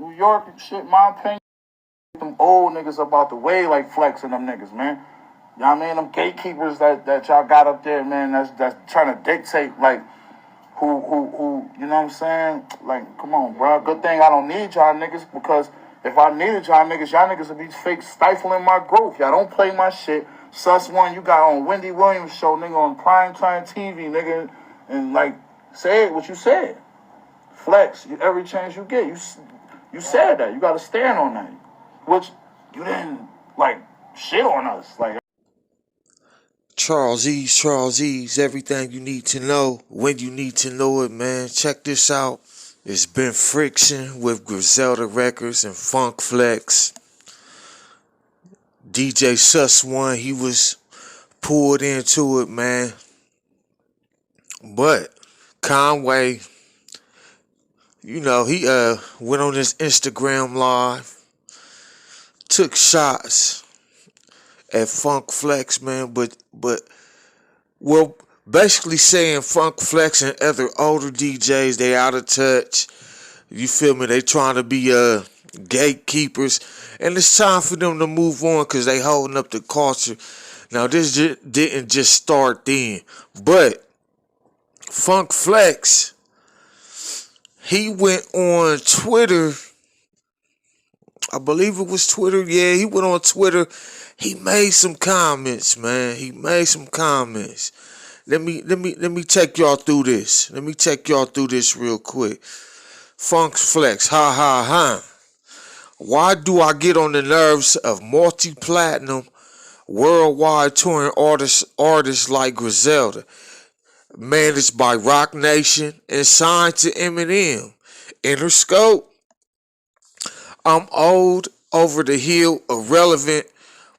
New York, shit, my opinion, them old niggas about the way like Flex and them niggas, man. You know what I mean? Them gatekeepers that y'all got up there, man, that's trying to dictate, like, who, you know what I'm saying? Like, come on, bro. Good thing I don't need y'all niggas, because if I needed y'all niggas would be fake stifling my growth. Y'all don't play my shit. Sus One, you got on Wendy Williams show, nigga, on primetime TV, nigga, and, like, say it what you said. Flex, every chance you get, you said that. You got to stand on that. Which you didn't, like, shit on us. Like, Charlesease, everything you need to know when you need to know it, man. Check this out. It's been friction with Griselda Records and Funk Flex. DJ Sus One, he was pulled into it, man. But Conway, you know, he went on his Instagram live, took shots at Funk Flex, man, but well, basically saying Funk Flex and other older DJs, they out of touch. You feel me? They trying to be gatekeepers, and it's time for them to move on because they holding up the culture. Now, this didn't just start then, but Funk Flex, he went on Twitter. I believe it was Twitter. Yeah, he went on Twitter. He made some comments, man. He made some comments. Let me take y'all through this. Let me take y'all through this real quick. Funk Flex, ha ha ha. Why do I get on the nerves of multi-platinum, worldwide touring artists like Griselda, managed by Rock Nation and signed to Eminem? Interscope. I'm old, over the hill, irrelevant.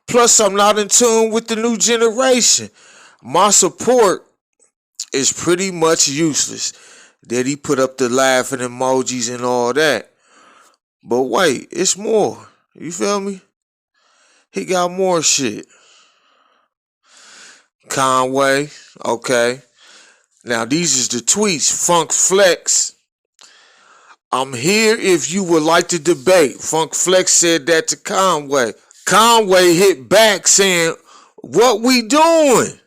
Plus, I'm not in tune with the new generation. My support is pretty much useless. Then he put up the laughing emojis and all that. But wait, it's more. You feel me? He got more shit. Conway, okay. Now, these is the tweets. Funk Flex. I'm here if you would like to debate. Funk Flex said that to Conway. Conway hit back saying, what we doing?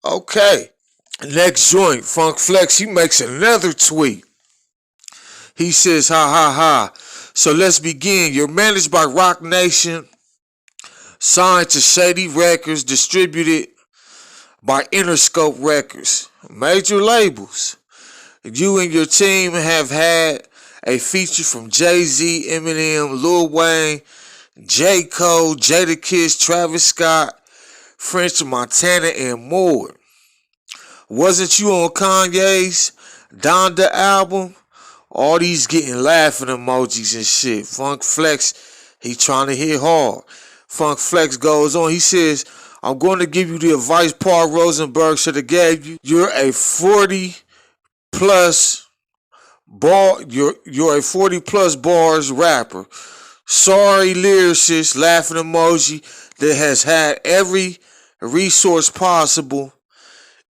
Okay. Next joint, Funk Flex, he makes another tweet. He says, ha ha ha. So let's begin. You're managed by Rock Nation, signed to Shady Records, distributed by Interscope Records. Major labels. You and your team have had a feature from Jay-Z, Eminem, Lil Wayne, J. Cole, Jadakiss, Travis Scott, French Montana, and more. Wasn't you on Kanye's Donda album? All these getting laughing emojis and shit. Funk Flex, he trying to hit hard. Funk Flex goes on. He says, I'm going to give you the advice Paul Rosenberg should have gave you. You're a 40 plus bar. You're a 40 plus bars rapper. Sorry, lyricist, laughing emoji that has had every resource possible.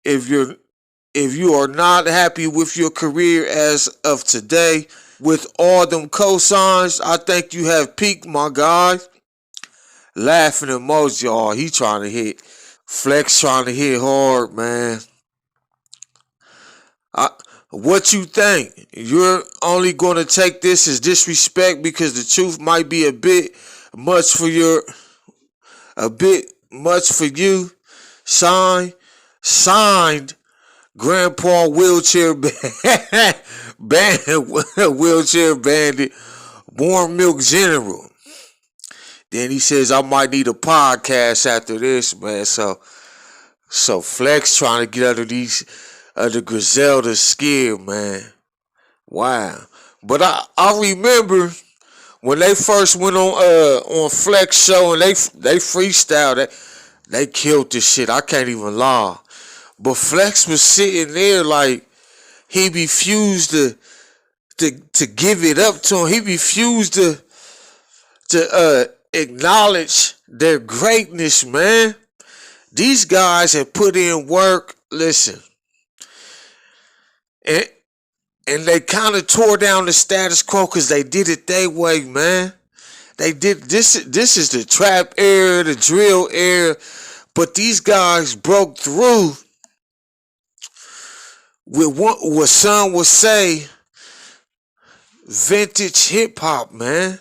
If you are not happy with your career as of today, with all them cosigns, I think you have peaked, my guy. Laughing emoji, oh, he trying to hit. Flex trying to hit hard, man. What you think? You're only going to take this as disrespect because the truth might be a bit much for you. Signed, Grandpa Wheelchair Wheelchair Bandit, Warm Milk General. Then he says, I might need a podcast after this, man. So Flex trying to get under Griselda's skin, man. Wow. But I remember when they first went on Flex show and they freestyled, they killed this shit. I can't even lie. But Flex was sitting there like he refused to give it up to him. He refused to acknowledge their greatness, man. These guys have put in work. Listen, And they kind of tore down the status quo because they did it their way, man. They did this. This is the trap era, the drill era, but these guys broke through with what some would say vintage hip hop, man.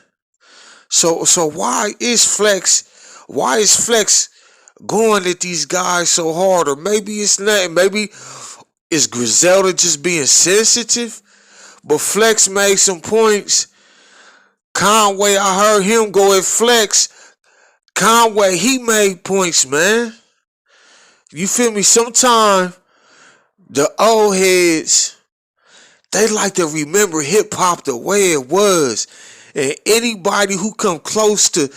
So why is Flex going at these guys so hard? Or maybe it's not. Maybe it's Griselda just being sensitive. But Flex made some points. Conway, I heard him go at Flex. Conway, he made points, man. You feel me? Sometimes the old heads, they like to remember hip hop the way it was. And anybody who come close to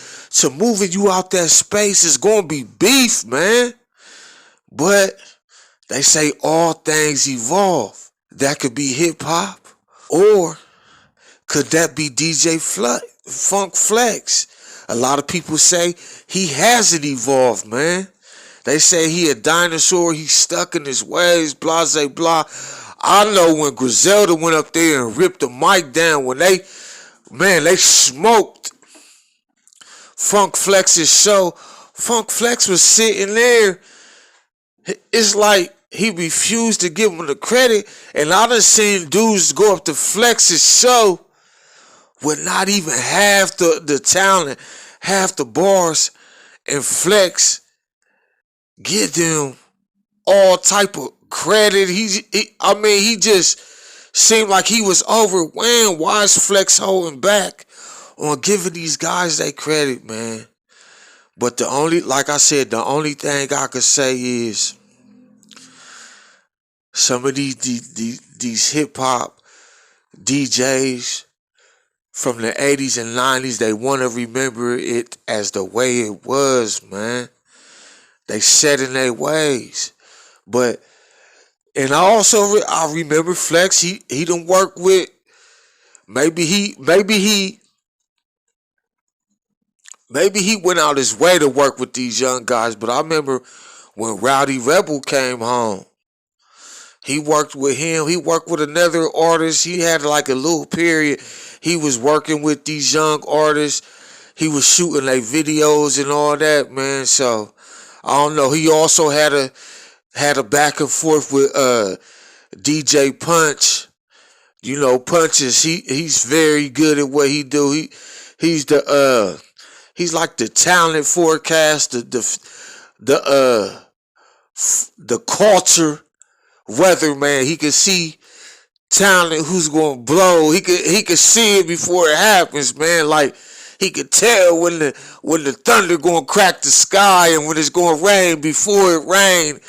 moving you out that space is going to be beef, man. But they say all things evolve. That could be hip hop. Or could that be DJ Funk Flex? A lot of people say he hasn't evolved, man. They say he a dinosaur, he's stuck in his ways, blah, blah, blah. I know when Griselda went up there and ripped the mic down, when they smoked Funk Flex's show. Funk Flex was sitting there. It's like he refused to give him the credit. And I done seen dudes go up to Flex's show with not even half the talent, half the bars, and Flex give them all type of credit. He just seemed like he was overwhelmed. Why is Flex holding back on giving these guys their credit, man? But like I said, the only thing I could say is some of these hip hop DJs from the 80s and 90s, they want to remember it as the way it was, man. They set in their ways. And I remember Flex, he done work with, maybe he went out his way to work with these young guys, but I remember when Rowdy Rebel came home, he worked with him. He worked with another artist. He had like a little period. He was working with these young artists. He was shooting like videos and all that, man. So I don't know. He also had a back and forth with DJ Punch. You know, Punch he's very good at what he do. He's like the talent forecast, the culture weatherman. He can see talent who's gonna blow. He could see it before it happens, man. Like he could tell when the thunder gonna crack the sky and when it's gonna rain before it rain.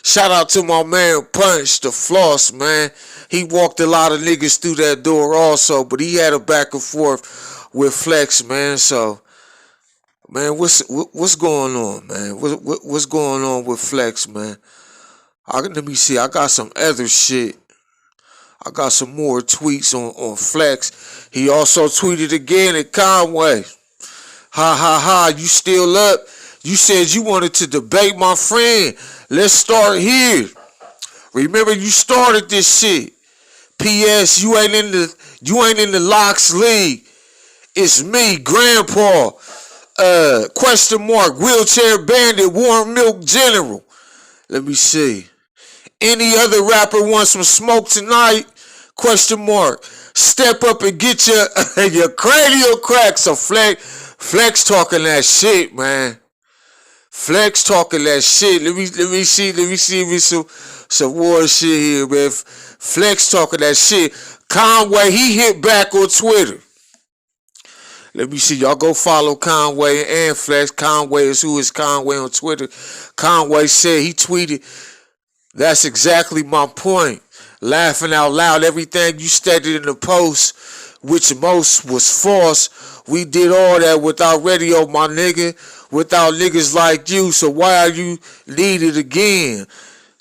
Shout out to my man Punch, the Floss, man. He walked a lot of niggas through that door also, but he had a back and forth with Flex, man. So, man, what's going on, man? What's going on with Flex, man? Let me see. I got some other shit. I got some more tweets on Flex. He also tweeted again at Conway. Ha ha ha, you still up? You said you wanted to debate my friend. Let's start here. Remember you started this shit. P.S. You ain't in the Locks League. It's me, Grandpa. Question mark, wheelchair bandit, warm milk general. Let me see. Any other rapper wants some smoke tonight? Question mark. Step up and get your cranial crack. So Flex talking that shit, man. Flex talking that shit. Let me see some more shit here, man. Flex talking that shit. Conway, he hit back on Twitter. Let me see. Y'all go follow Conway and Flex. Conway is who is Conway on Twitter. Conway said, he tweeted, that's exactly my point. Laughing out loud, everything you stated in the post, which most was false. We did all that without radio, my nigga, without niggas like you. So why are you needed again?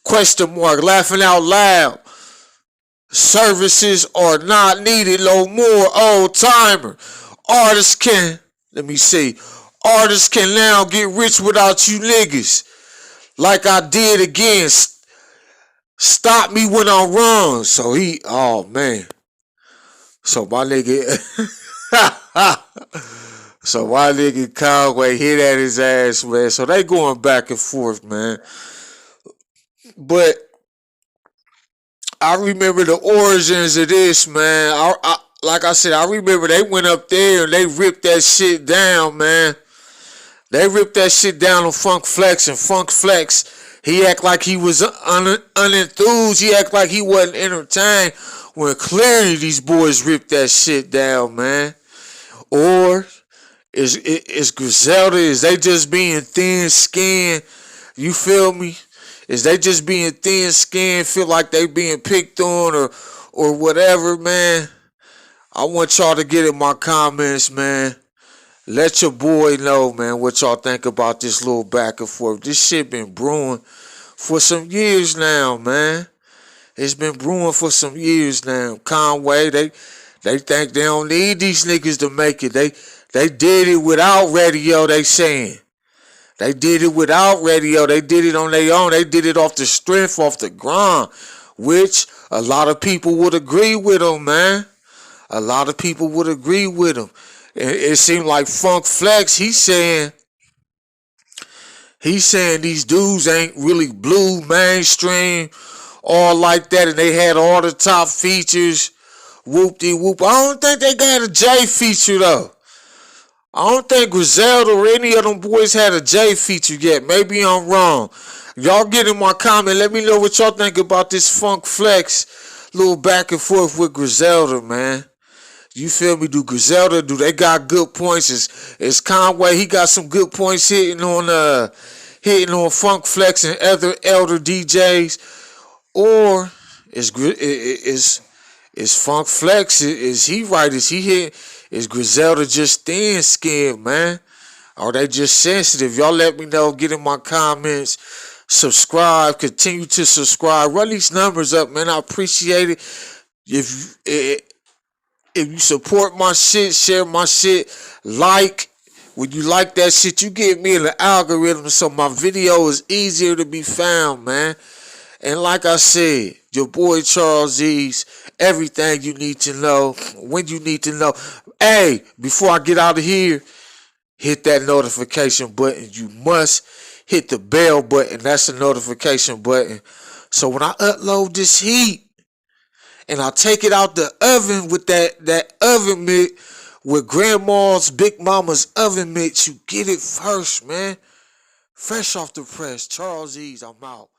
Question mark, laughing out loud. Services are not needed no more, old timer. Artists can now get rich without you niggas. Like I did again. Stop me when I'm wrong. So oh man. So my nigga, so my nigga Conway hit at his ass, man. So they going back and forth, man. But I remember the origins of this, man. Like I said, I remember they went up there and they ripped that shit down, man. They ripped that shit down on Funk Flex, and Funk Flex, he act like he was unenthused. He act like he wasn't entertained when clearly these boys ripped that shit down, man. Or is Griselda, is they just being thin skinned? You feel me? Is they just being thin skinned, feel like they being picked on or whatever, man? I want y'all to get in my comments, man. Let your boy know, man, what y'all think about this little back and forth. This shit been brewing for some years now, man. It's been brewing for some years now. Conway, they think they don't need these niggas to make it. They did it without radio, they saying. They did it without radio. They did it on their own. They did it off the strength, off the grind, which a lot of people would agree with them, man. A lot of people would agree with them. It seemed like Funk Flex, he's saying these dudes ain't really blue mainstream, all like that, and they had all the top features. Whoop-de-whoop. I don't think they got a J feature, though. I don't think Griselda or any of them boys had a J feature yet. Maybe I'm wrong. Y'all get in my comment. Let me know what y'all think about this Funk Flex little back and forth with Griselda, man. You feel me? Do Griselda, do they got good points? Is Conway, he got some good points hitting on Funk Flex and other elder DJs? Or is Funk Flex, is he right? Is he hit? Is Griselda just thin skinned, man? Are they just sensitive? Y'all let me know. Get in my comments. Subscribe. Continue to subscribe. Run these numbers up, man. I appreciate it. If you support my shit, share my shit, like. When you like that shit, you get me in the algorithm so my video is easier to be found, man. And like I said, your boy charlesease, everything you need to know, when you need to know. Hey, before I get out of here, hit that notification button. You must hit the bell button. That's the notification button. So when I upload this heat and I take it out the oven with that oven mitt, with grandma's, big mama's oven mitt, you get it first, man. Fresh off the press. charlesease, I'm out.